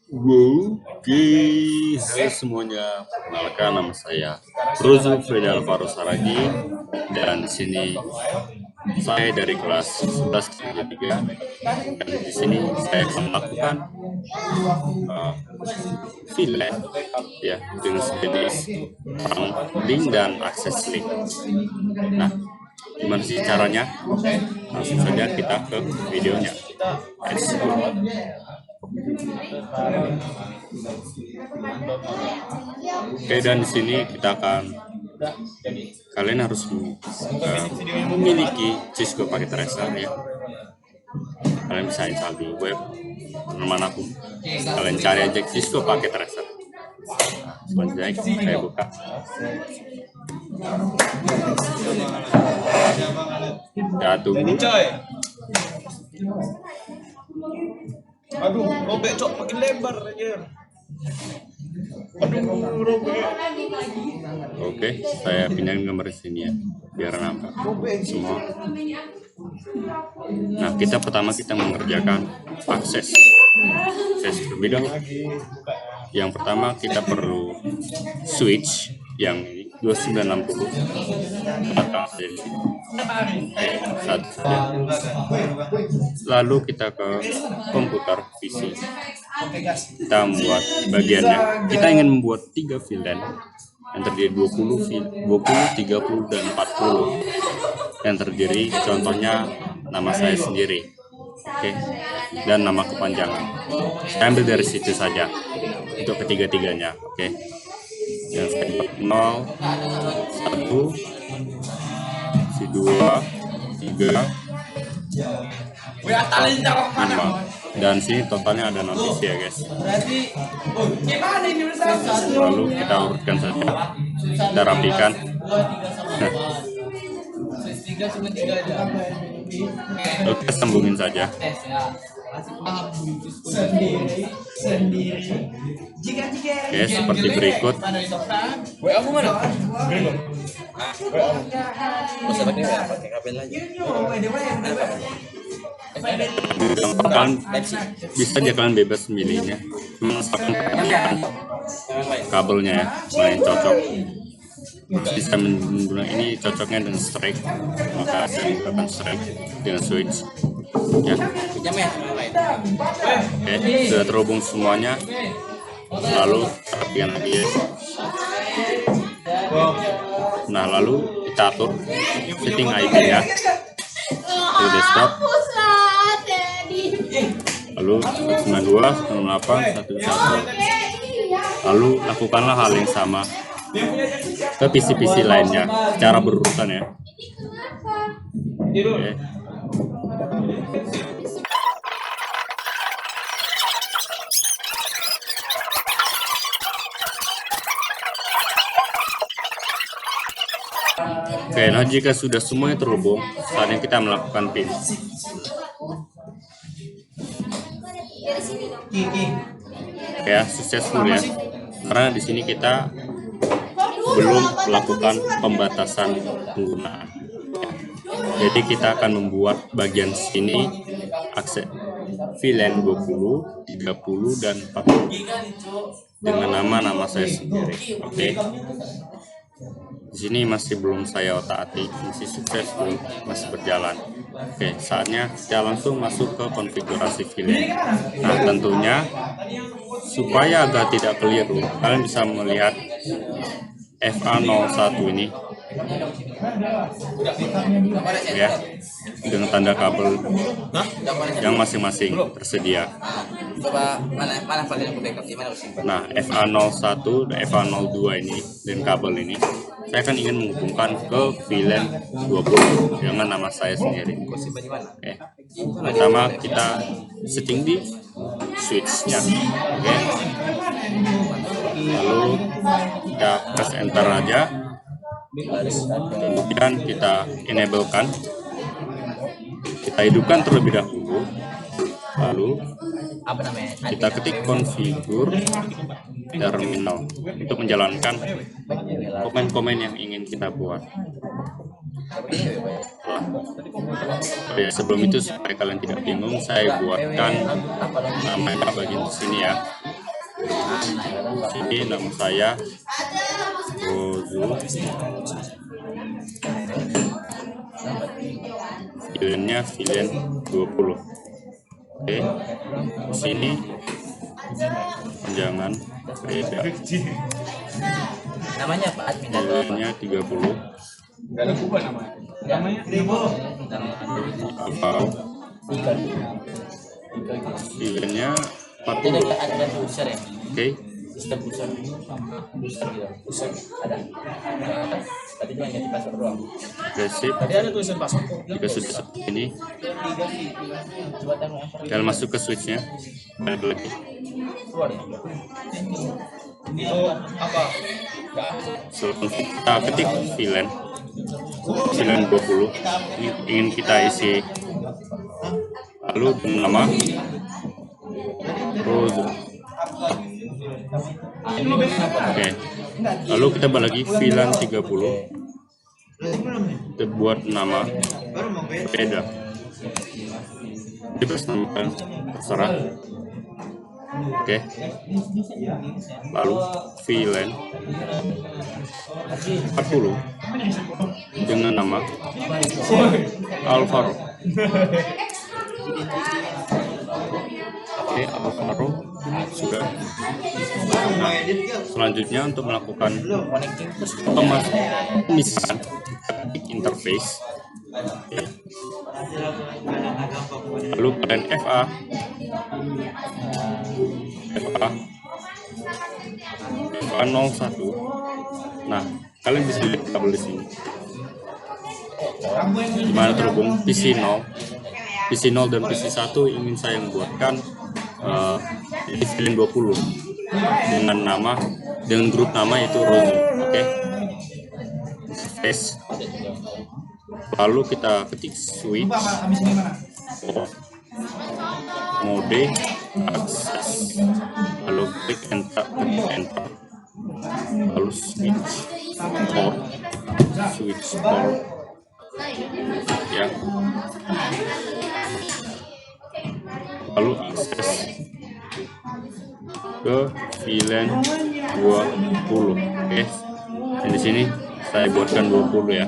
Oke, halo semuanya. Perkenalkan, nama saya Rozo Freda Alvaro Saragi, dan di sini saya dari kelas 11 3. Dan di sini saya akan melakukan VLAN ya dengan jenis link dan akses link. Nah, gimana sih caranya? Langsung saja kita ke videonya. Let's go. Oke, dan di sini kita akan kalian harus memiliki Cisco Packet Tracer ya. Kalian bisa install di web manapun. Kalian cari aja Cisco Packet Tracer. Selanjutnya saya buka. Ya, tunggu. Aduh, robek cok, makin lebar aja. Aduh, robek. Oke, saya pindahin gambar sini ya, biar nampak semua. Nah, pertama kita mengerjakan akses terlebih dahulu. Yang pertama kita perlu switch yang 2960 satu saja. Lalu kita ke komputer PC. Kita membuat bagiannya. Kita ingin membuat 3 VLAN yang terdiri 20, 30, dan 40. Yang terdiri contohnya nama saya sendiri. Oke. Dan nama kepanjangan. Saya ambil dari situ saja untuk ketiga-tiganya. Oke. Yang saya 0, 1, 2, 3, 5. Dan sini totalnya ada 6 isi ya guys. Lalu kita urutkan saja, kita rapikan. Lalu kita sambungin saja. Oke, seperti berikut. Bisa aja kalian bebas memilihnya, kabelnya ya, mana yang cocok. Bisa menggunakan ini cocoknya dengan strike, maka saya menggunakan strike dengan switch ya. Oke, sudah terhubung semuanya. Lalu rapikan lagi ya. Nah, lalu kita atur setting IP ya di desktop. Lalu 92, 98, 11. Lalu lakukanlah hal yang sama ke PC-PC lainnya secara berurutan ya. Oke. Oke, nah jika sudah semuanya terhubung, saatnya kita melakukan PIN. Ya, successful ya. Karena di sini kita belum melakukan pembatasan penggunaan. Jadi kita akan membuat bagian sini akses VLAN 20, 30, dan 40 dengan nama saya sendiri. Oke. Di sini masih belum saya otak-atik, masih successful, masih berjalan. Oke, saatnya kita langsung masuk ke konfigurasi VLAN. Nah, tentunya supaya agar tidak keliru, kalian bisa melihat FA01 ini ya, dengan tanda kabel yang masing-masing tersedia. Nah, FA01 dan FA02 ini dan kabel ini saya akan ingin menghubungkan ke VLAN 20 dengan nama saya sendiri. Oke. Pertama kita setting di switch-nya. Oke. Lalu kita press enter aja. Kemudian kita enablekan. Kita hidupkan terlebih dahulu. Lalu kita ketik konfigur terminal untuk menjalankan komen-komen yang ingin kita buat. Oh ya, sebelum itu supaya kalian tidak bingung, saya buatkan nama bagian di sini ya. Sini nama saya Rozu. Villainnya villain 20. Oke, sini jangan beda. Namanya apa? Admin atau apa? Villainnya 30. Namanya Apa? Villainnya 40. Ada booster ya? Oke, Sistem booster gitu. Booster ada. Tadi cuma ganti password doang. resip. tadi ada tulisan password. Jika sudah seperti ini, Coba tanya apa? kalian masuk ke switchnya, balik lagi. Keluar ya? Itu apa? Setelah kita ketik villain 20 ini ingin kita isi, lalu dengan nama Rose. Oke, lalu kita balik lagi villain 30, kita buat nama beda, bebas namakan terserah. Oke, lalu villain 40 dengan nama Alvaro. Oke, Alvaro sudah. Nah, selanjutnya untuk melakukan pemasukan interface, lalu kalian FA FA 01. Nah, kalian bisa lihat kabel di sini dimana terhubung PC 0 dan PC 1 ingin saya membuatkan di villain 20 dengan grup nama yaitu Rozu. Oke, space, lalu kita ketik switch mode akses, lalu klik enter, lalu switch port ya, lalu akses ke villain 20. Oke, dan di sini saya buatkan 20 ya,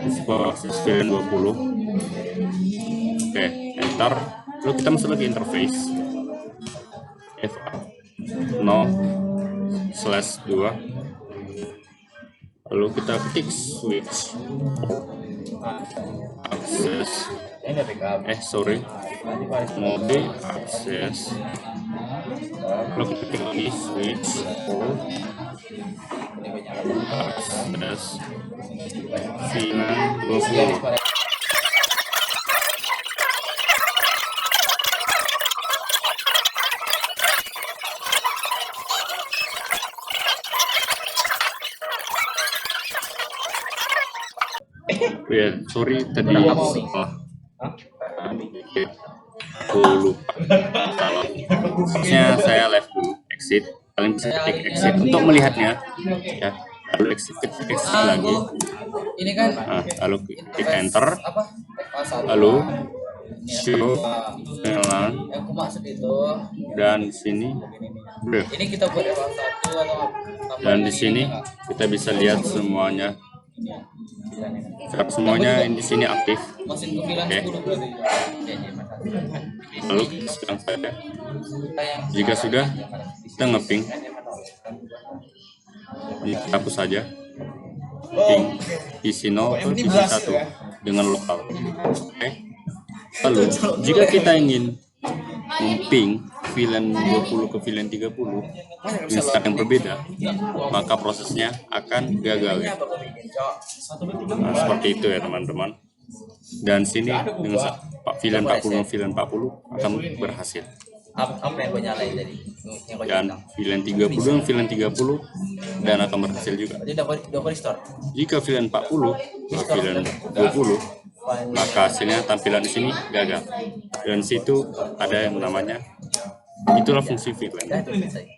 sebuah akses villain 20. Oke, enter, lalu kita masuk lagi interface FA 0/2, lalu kita ketik switch akses mode akses, lalu kita ketik lagi switch akses villain 20. Ya, sorry tadi salah. Oke, aku lupa salah. Harusnya saya live dulu, exit. Kalian bisa ketik exit untuk melihatnya, ya. Lalu exit lagi. Ini kan Nah, lalu klik enter, apa? lalu show jalan, Yang aku maksud itu dan sini brief. ini kita buat eval 1 atau apa? Dan di sini kita bisa lihat semuanya. Semuanya di sini aktif. Mesin pemilihan Oke. 10 berarti. Lalu sekarang saja. Jika sudah, kita ngeping. Ini kita hapus saja. Ping PC 0 ke PC 1 dengan lokal. Oke. Lalu jika kita ingin memping villain 20 ke villain 30 dengan start yang berbeda, maka prosesnya akan gagal ya. Nah, seperti itu ya teman-teman. Dan sini dengan villain 40 villain 40 akan berhasil. Apa yang gue nyalain tadi? Yang gue Dan villain 30 dan villain 30 dan akan berhasil juga. Jadi udah restore. Jika villain 40 ke villain 20, maka hasilnya tampilan di sini gagal. Dan situ ada yang namanya, itulah fungsi villain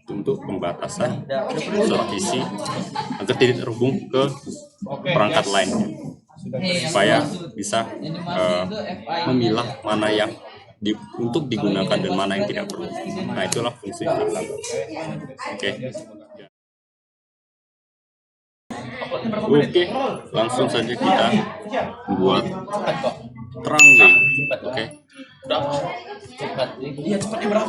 untuk pembatasan servisi agar tidak terhubung ke perangkat lainnya. supaya bisa memilah mana yang untuk digunakan dan mana yang tidak perlu. Nah, itulah fungsi filter. Oke. Oke, langsung saja kita buat terang nih. Oke.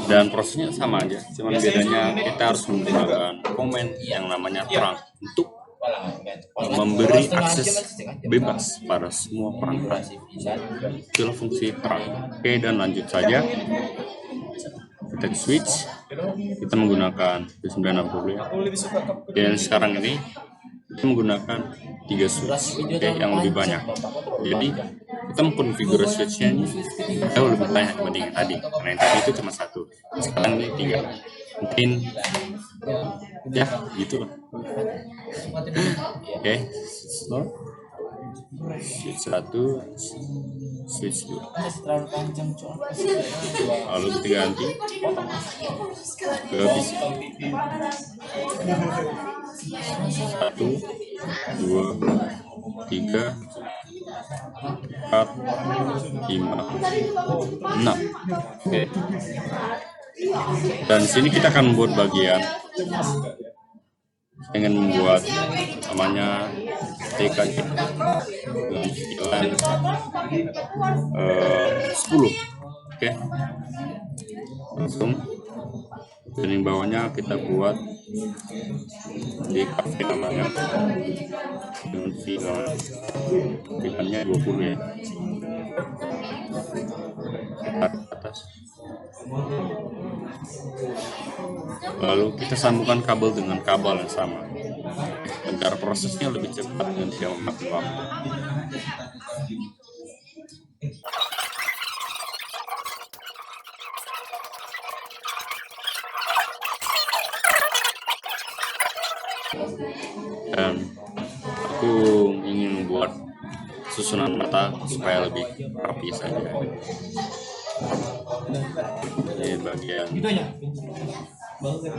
Dan prosesnya sama aja, cuman bedanya kita harus menggunakan komen yang namanya terang untuk memberi akses bebas pada semua perangkat. Itulah fungsi terang. Oke, dan lanjut saja. Kita switch, kita menggunakan P960 ya. Dan sekarang ini kita menggunakan 3 switch, yang lebih banyak. Jadi kita mengkonfigurasi switchnya ini jauh lebih banyak dibanding tadi. Karena yang tadi itu cuma 1, sekarang ini 3. Mungkin ya gitu lah. Oke, switch 1, switch 2, lalu kita ganti ke PC 1, 2, 3, 4, 5, 6. Oke. Dan di sini kita akan membuat bagian dengan membuat namanya TKJ dengan 10. Oke, langsung dari bawahnya kita buat di cafe namanya dengan pilihannya 20 ya, kita ke atas. Lalu kita sambungkan kabel dengan kabel yang sama agar prosesnya lebih cepat dan tidak memakan waktu. Dan aku ingin membuat susunan mata supaya lebih rapi saja. Ini bagian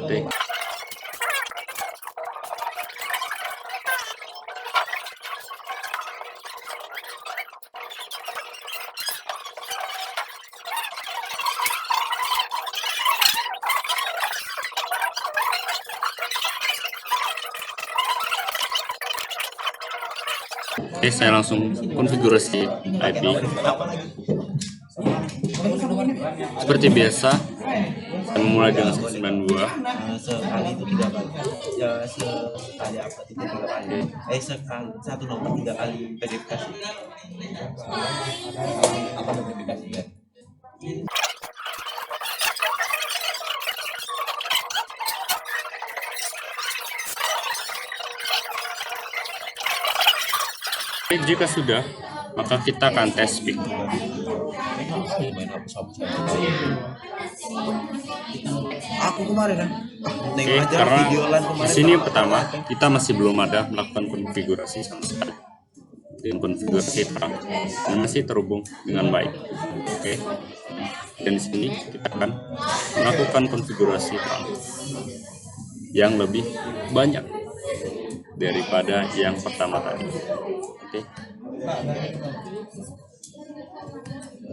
T. Oke, saya langsung konfigurasi IP. Seperti biasa, saya memulai dengan 192. Sekali itu 3 kali. Ya sekali apa 3 kali. Sekali satu nomor 3 kali verifikasi. Apa verifikasi ya? Jika sudah, maka kita akan tes speed. Aku kemarin kan. Oke, karena di sini pertama kita masih belum ada melakukan konfigurasi sama sekali. Dan konfigurasi terang dan masih terhubung dengan baik. Oke. Dan di sini kita akan melakukan konfigurasi terang yang lebih banyak daripada yang pertama tadi. Oke.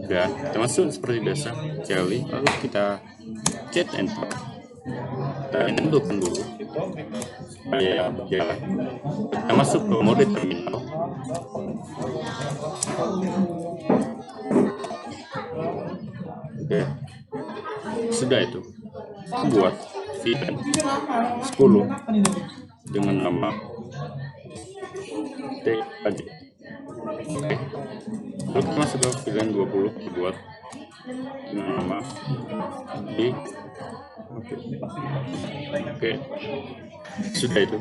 Udah, kita masuk seperti biasa, Jelly, lalu kita chat enter. Kita endukan dulu supaya berjalan. Kita masuk ke mode terminal. Oke, sudah itu. Buat VLAN 10 dengan nama TKJ. Oke, lalu kita masuk ke VLAN 20 dibuat dengan nama D. Oke, sudah itu.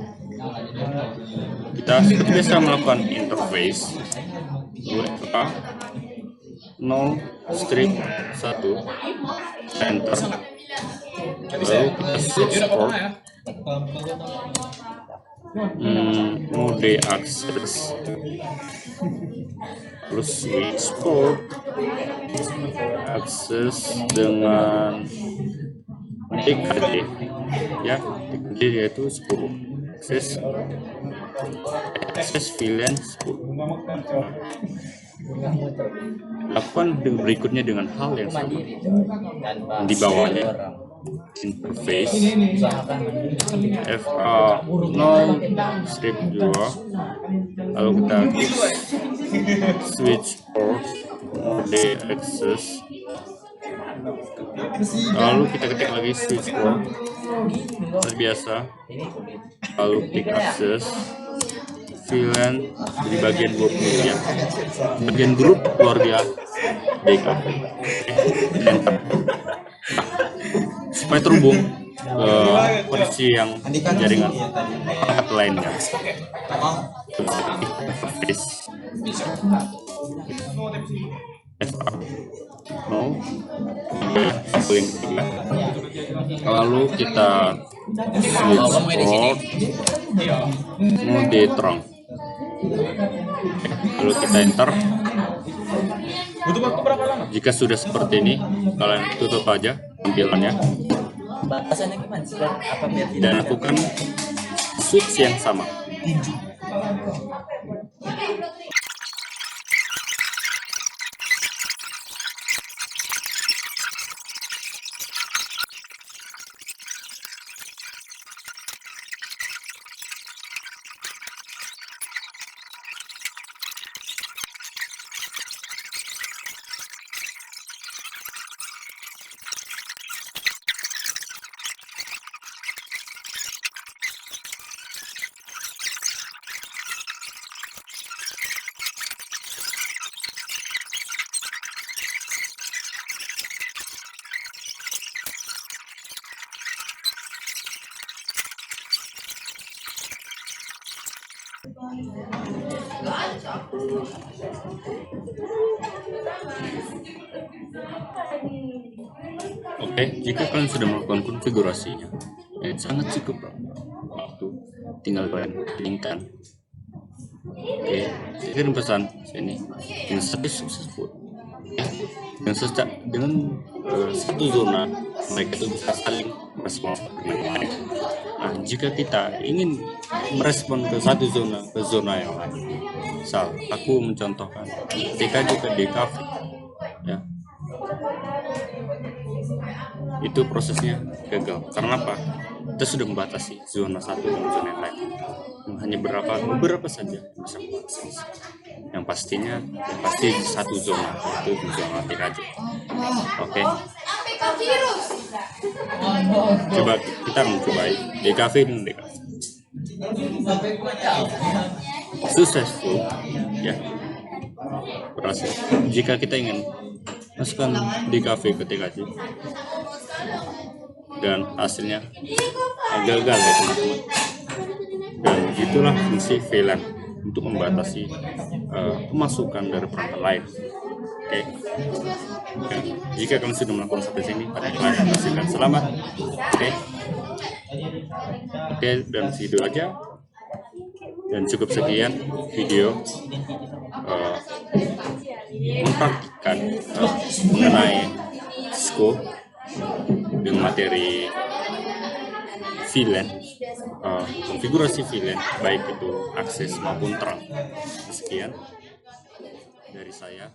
Kita seperti biasa melakukan interface WA 0 strip 1 enter. Lalu kita switch port mode access, terus switch port akses dengan TKJ ya, TKJ yaitu 10 akses VLAN 10. Lakukan berikutnya dengan hal yang sama. Di bawahnya interface FA0 strip 2, lalu kita klik switch port mode access, lalu kita ketik lagi switch port seperti biasa, lalu klik akses VLAN di bagian grup ya, bagian grup keluarga DKV. Enter. Supaya terhubung ke kondisi yang jaringan lainnya. Lalu kita switch port mode terang. Lalu kita enter. Butuh waktu berapa lama? Jika sudah seperti ini, kalian tutup aja tampilannya Batasannya gimana sih? Apa biar dan lakukan switch yang sama. Oke, jika kalian sudah melakukan konfigurasinya, sangat cukup waktu, tinggal kalian pilihkan. Oke, kirim pesan sini dengan service successful. Dengan satu zona mereka itu bisa saling respon dengan yang lain. Nah, jika kita ingin merespon ke satu zona ke zona yang lain, misal aku mencontohkan TKJ ke DKV, ya, itu prosesnya gagal. Karena apa? Kita sudah membatasi zona satu dengan zona yang lain. Hanya beberapa saja yang bisa membatasi. Yang pasti satu zona, yaitu zona TKJ. Oke. Coba kita mencoba DKV dengan DKV. Successful, ya, berhasil. Jika kita ingin masukkan DKV ke TKJ dan hasilnya gagal ya teman-teman. Dan itulah fungsi VLAN untuk membatasi pemasukan dari perangkat lain. Oke. Jika kalian sudah melakukan sampai sini, kalian pastikan selamat. Oke, dan segitu aja. Dan cukup sekian video mempraktikkan mengenai Cisco dengan materi VLAN, konfigurasi VLAN baik itu akses maupun terang. Sekian dari saya.